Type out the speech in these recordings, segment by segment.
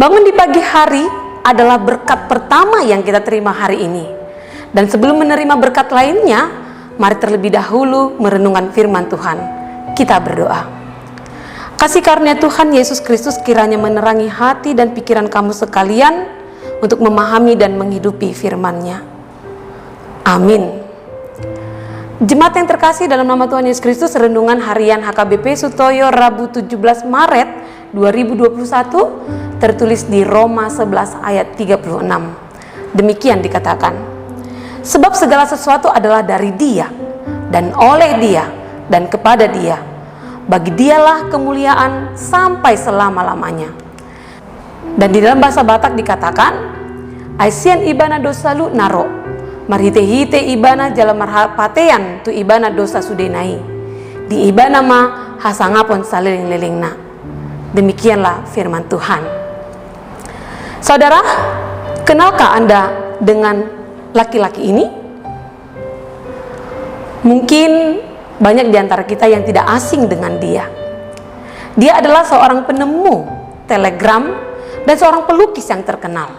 Bangun di pagi hari adalah berkat pertama yang kita terima hari ini. Dan sebelum menerima berkat lainnya, mari terlebih dahulu merenungkan firman Tuhan. Kita berdoa. Kasih karunia Tuhan Yesus Kristus kiranya menerangi hati dan pikiran kamu sekalian untuk memahami dan menghidupi firman-Nya. Amin. Jemaat yang terkasih dalam nama Tuhan Yesus Kristus, renungan harian HKBP Sutoyo Rabu 17 Maret 2021 tertulis di Roma 11 ayat 36. Demikian dikatakan, sebab segala sesuatu adalah dari Dia, dan oleh Dia, dan kepada Dia. Bagi Dialah kemuliaan sampai selama-lamanya. Dan di dalam bahasa Batak dikatakan, Aisian ibana dosa lu naro, marhite-hite ibana jalan marhapatean tu ibana dosa sudenai. Di ibana ma hasangapon saliling-lilingna. Demikianlah firman Tuhan. Saudara, kenalkah Anda dengan laki-laki ini? Mungkin banyak di antara kita yang tidak asing dengan dia. Dia adalah seorang penemu telegram dan seorang pelukis yang terkenal.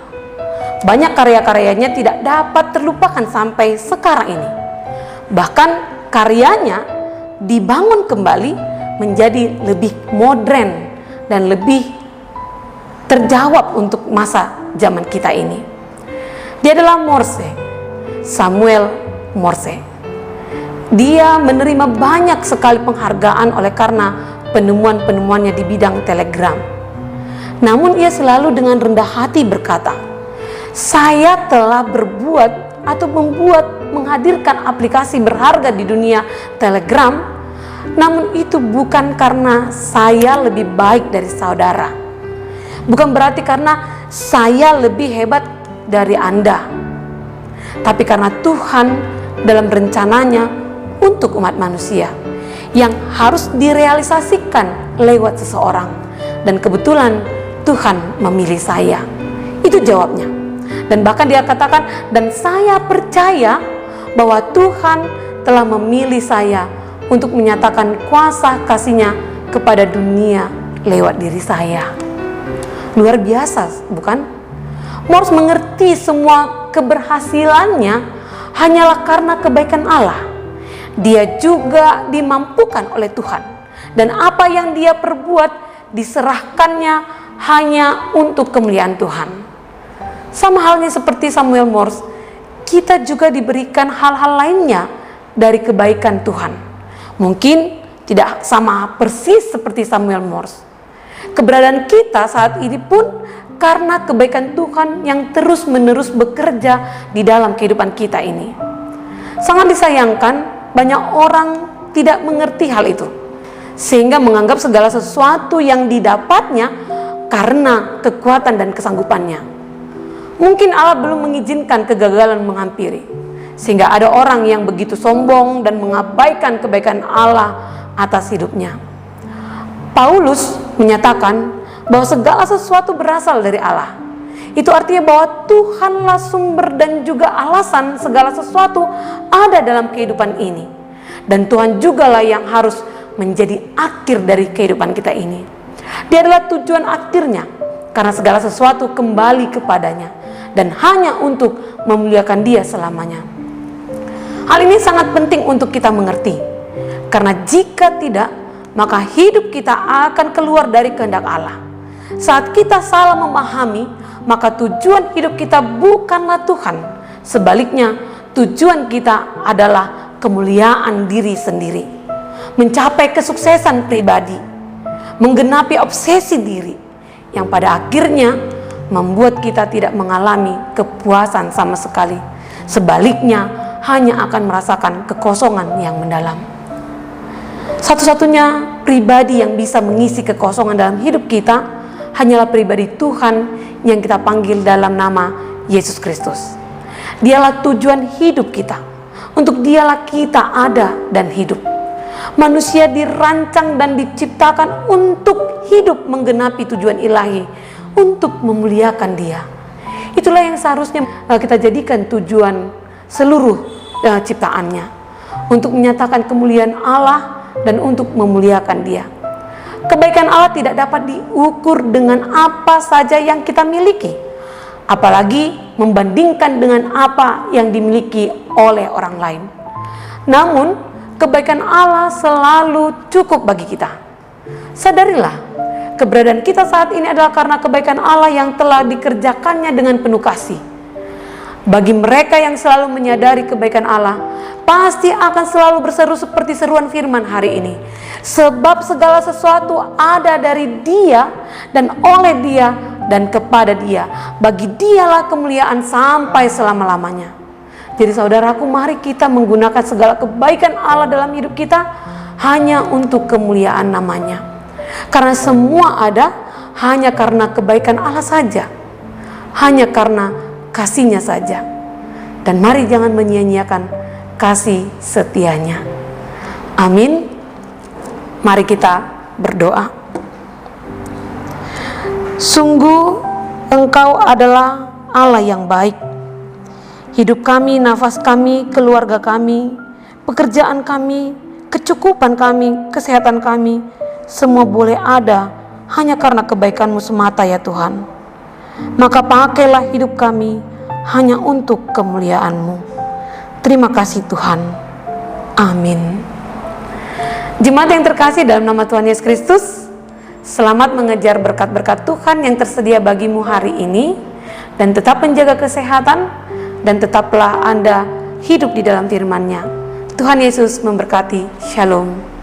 Banyak karya-karyanya tidak dapat terlupakan sampai sekarang ini. Bahkan karyanya dibangun kembali menjadi lebih modern dan lebih terjawab untuk masa zaman kita ini. Dia adalah Morse, Samuel Morse. Dia menerima banyak sekali penghargaan oleh karena penemuan-penemuannya di bidang telegram. Namun ia selalu dengan rendah hati berkata, saya telah berbuat atau menghadirkan aplikasi berharga di dunia telegram, namun itu bukan karena saya lebih baik dari saudara. Bukan berarti karena saya lebih hebat dari Anda. Tapi karena Tuhan dalam rencananya untuk umat manusia yang harus direalisasikan lewat seseorang. Dan kebetulan Tuhan memilih saya. Itu jawabnya. Dan bahkan dia katakan, dan saya percaya bahwa Tuhan telah memilih saya untuk menyatakan kuasa kasih-Nya kepada dunia lewat diri saya. Luar biasa, bukan? Morse mengerti semua keberhasilannya hanyalah karena kebaikan Allah. Dia juga dimampukan oleh Tuhan. Dan apa yang dia perbuat diserahkannya hanya untuk kemuliaan Tuhan. Sama halnya seperti Samuel Morse, kita juga diberikan hal-hal lainnya dari kebaikan Tuhan. Mungkin tidak sama persis seperti Samuel Morse. Keberadaan kita saat ini pun karena kebaikan Tuhan yang terus-menerus bekerja di dalam kehidupan kita ini. Sangat disayangkan banyak orang tidak mengerti hal itu, sehingga menganggap segala sesuatu yang didapatnya karena kekuatan dan kesanggupannya. Mungkin Allah belum mengizinkan kegagalan menghampiri, sehingga ada orang yang begitu sombong dan mengabaikan kebaikan Allah atas hidupnya. Paulus menyatakan bahwa segala sesuatu berasal dari Allah. Itu artinya bahwa Tuhanlah sumber dan juga alasan segala sesuatu ada dalam kehidupan ini. Dan Tuhan jugalah yang harus menjadi akhir dari kehidupan kita ini. Dia adalah tujuan akhirnya, karena segala sesuatu kembali kepadanya dan hanya untuk memuliakan Dia selamanya. Hal ini sangat penting untuk kita mengerti, karena jika tidak, maka hidup kita akan keluar dari kehendak Allah. Saat kita salah memahami, maka tujuan hidup kita bukanlah Tuhan. Sebaliknya, tujuan kita adalah kemuliaan diri sendiri, mencapai kesuksesan pribadi, menggenapi obsesi diri, yang pada akhirnya membuat kita tidak mengalami kepuasan sama sekali. Sebaliknya, hanya akan merasakan kekosongan yang mendalam. Satu-satunya pribadi yang bisa mengisi kekosongan dalam hidup kita hanyalah pribadi Tuhan yang kita panggil dalam nama Yesus Kristus. Dialah tujuan hidup kita. Untuk Dialah kita ada dan hidup. Manusia dirancang dan diciptakan untuk hidup menggenapi tujuan ilahi, untuk memuliakan Dia. Itulah yang seharusnya kita jadikan tujuan seluruh ciptaannya, untuk menyatakan kemuliaan Allah dan untuk memuliakan Dia. Kebaikan Allah tidak dapat diukur dengan apa saja yang kita miliki, apalagi membandingkan dengan apa yang dimiliki oleh orang lain. Namun, kebaikan Allah selalu cukup bagi kita. Sadarilah, keberadaan kita saat ini adalah karena kebaikan Allah yang telah dikerjakannya dengan penuh kasih. Bagi mereka yang selalu menyadari kebaikan Allah, pasti akan selalu berseru seperti seruan firman hari ini. Sebab segala sesuatu ada dari Dia dan oleh Dia dan kepada Dia. Bagi Dialah kemuliaan sampai selama-lamanya. Jadi saudaraku, mari kita menggunakan segala kebaikan Allah dalam hidup kita hanya untuk kemuliaan namanya. Karena semua ada hanya karena kebaikan Allah saja, hanya karena kasih-Nya saja. Dan mari jangan menyia-nyiakan kasih setianya. Amin. Mari kita berdoa. Sungguh Engkau adalah Allah yang baik. Hidup kami, nafas kami, keluarga kami, pekerjaan kami, kecukupan kami, kesehatan kami, semua boleh ada hanya karena kebaikan-Mu semata ya Tuhan. Maka pakailah hidup kami hanya untuk kemuliaan-Mu. Terima kasih Tuhan. Amin. Jemaat yang terkasih dalam nama Tuhan Yesus Kristus, selamat mengejar berkat-berkat Tuhan yang tersedia bagimu hari ini, dan tetap menjaga kesehatan, dan tetaplah Anda hidup di dalam firman-Nya. Tuhan Yesus memberkati. Shalom.